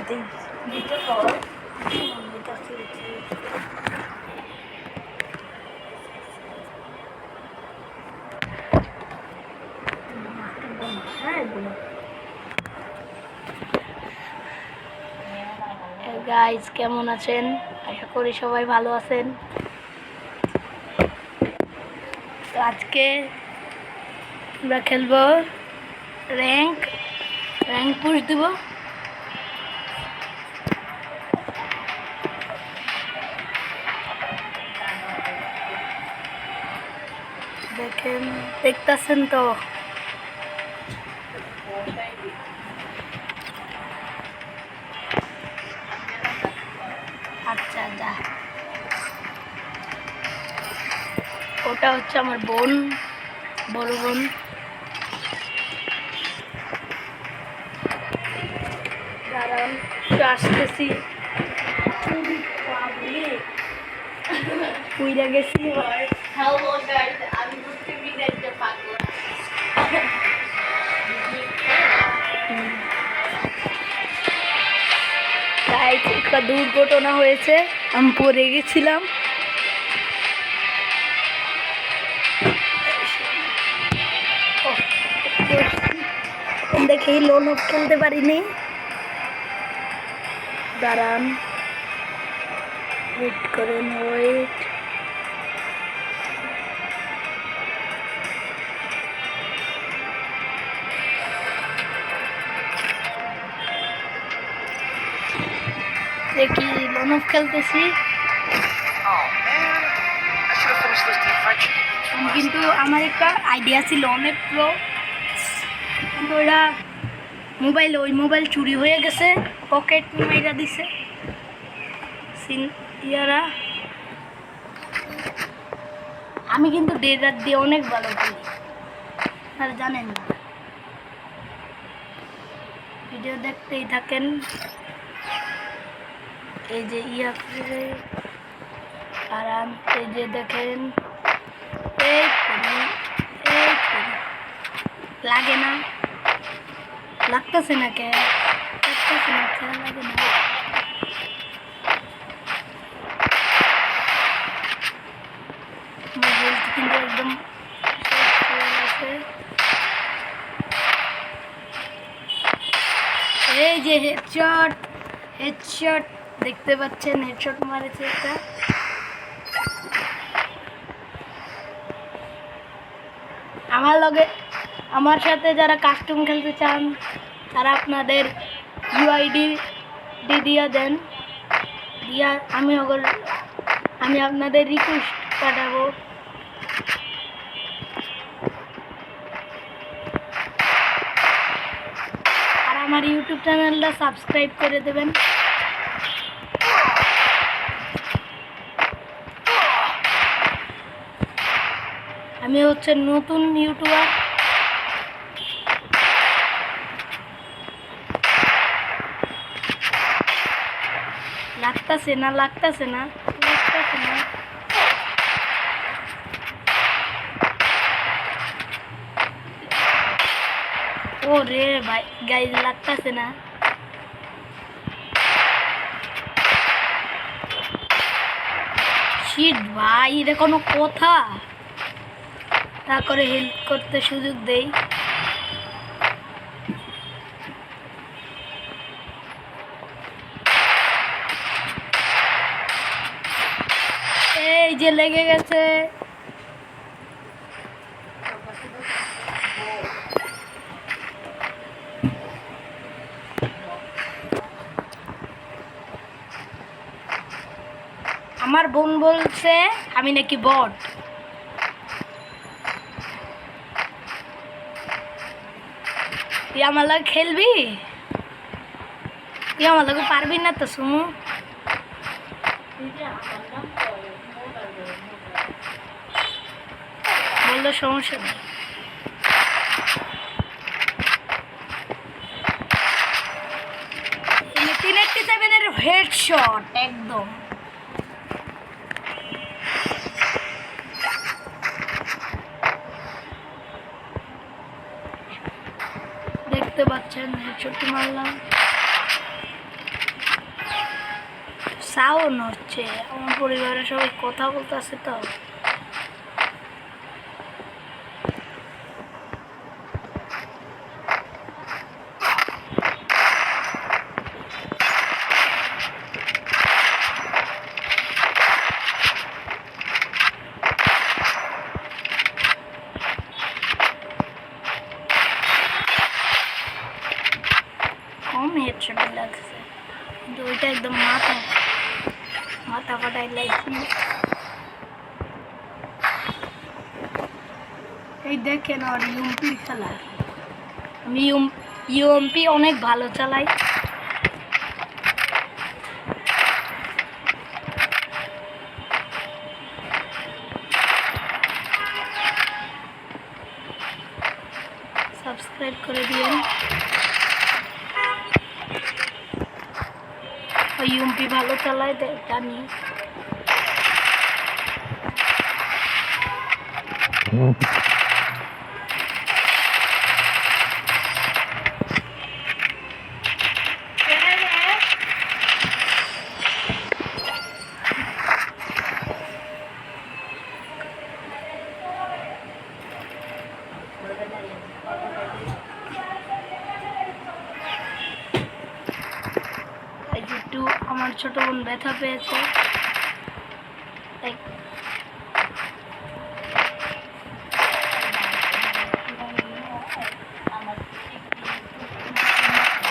Guys কেমন আছেন? আশা করি সবাই ভালো আছেন। তো আজকে আমরা খেলবো র্যাঙ্ক পুশ দিব। দেখতেছেন তো আচ্ছা যা, ওটা হচ্ছে আমার বোন, বড় বোন। দাঁড়ান আসতেছি, পুইরা গেছি। একটা দুর্ঘটনা হয়েছে, আমি পড়ে গেছিলাম। দেখেই লোন খেলতে পারিনি। দাঁড়ান, ওয়েট করেন, ওয়েট। দেখি লোন খেলতেছি, কিন্তু আমার একটা আইডিয়া ছিল অনেক প্রো, কিন্তু ওরা ওই মোবাইল চুরি হয়ে গেছে, পকেট মাইরা দিছে ইয়ারা। আমি কিন্তু ডেজার্ট দিয়ে অনেক ভালো খেলি, আর জানেন না। ভিডিও দেখতেই থাকেন। এই যে ইয়া করে আরাম, এই যে দেখেন, এই লাগে না, লাগতেছে না, কে লাগতেছে না, কে লাগে না। মোবাইল কিন্তু একদম এই যে হেডশট দেখতে পাচ্ছেন, হেডশট মারেছে একটা। আমার সাথে যারা কাস্টম খেলতে চান তারা আপনাদের ইউআইডি দিয়া দেন, আমি আপনাদের রিকোয়েস্ট পাঠাবো। আর আমার ইউটিউব চ্যানেলটা সাবস্ক্রাইব করে দেবেন। আমি হচ্ছে নতুন ইউটিউবার। লাগতেছে না। ও রে ভাই, গাইজ লাগতেছে না। শিট ভাই, এটা কোনো কথা? তা করে হেল্প করতে সুযোগ দেই। এই যে লেগে গেছে। আমার বোন বলছে আমি নাকি বট। তুই আমার লাগে খেলবি? তুই আমার লাগে পারবি না তো শুনু। বললো সমস্যা নেই। হেডশট একদম। দেখতে পাচ্ছেন হেডশট মারলাম। সাউন্ড হচ্ছে, আমার পরিবারের সবাই কথা বলতেছে তো। কম হেডশট লাগছে, কিন্তু ওইটা একদম মাথা মাথা ফাটাই লাগছে। এই দেখেন আর ইউএমপির খেলা, আমি ইউএমপি অনেক ভালো চালাই। সাবস্ক্রাইব করে দিন। ইউএমপি ভালো চালায় জানি। একটু আমার ছোট বোন ব্যথা পেয়েছে, তাই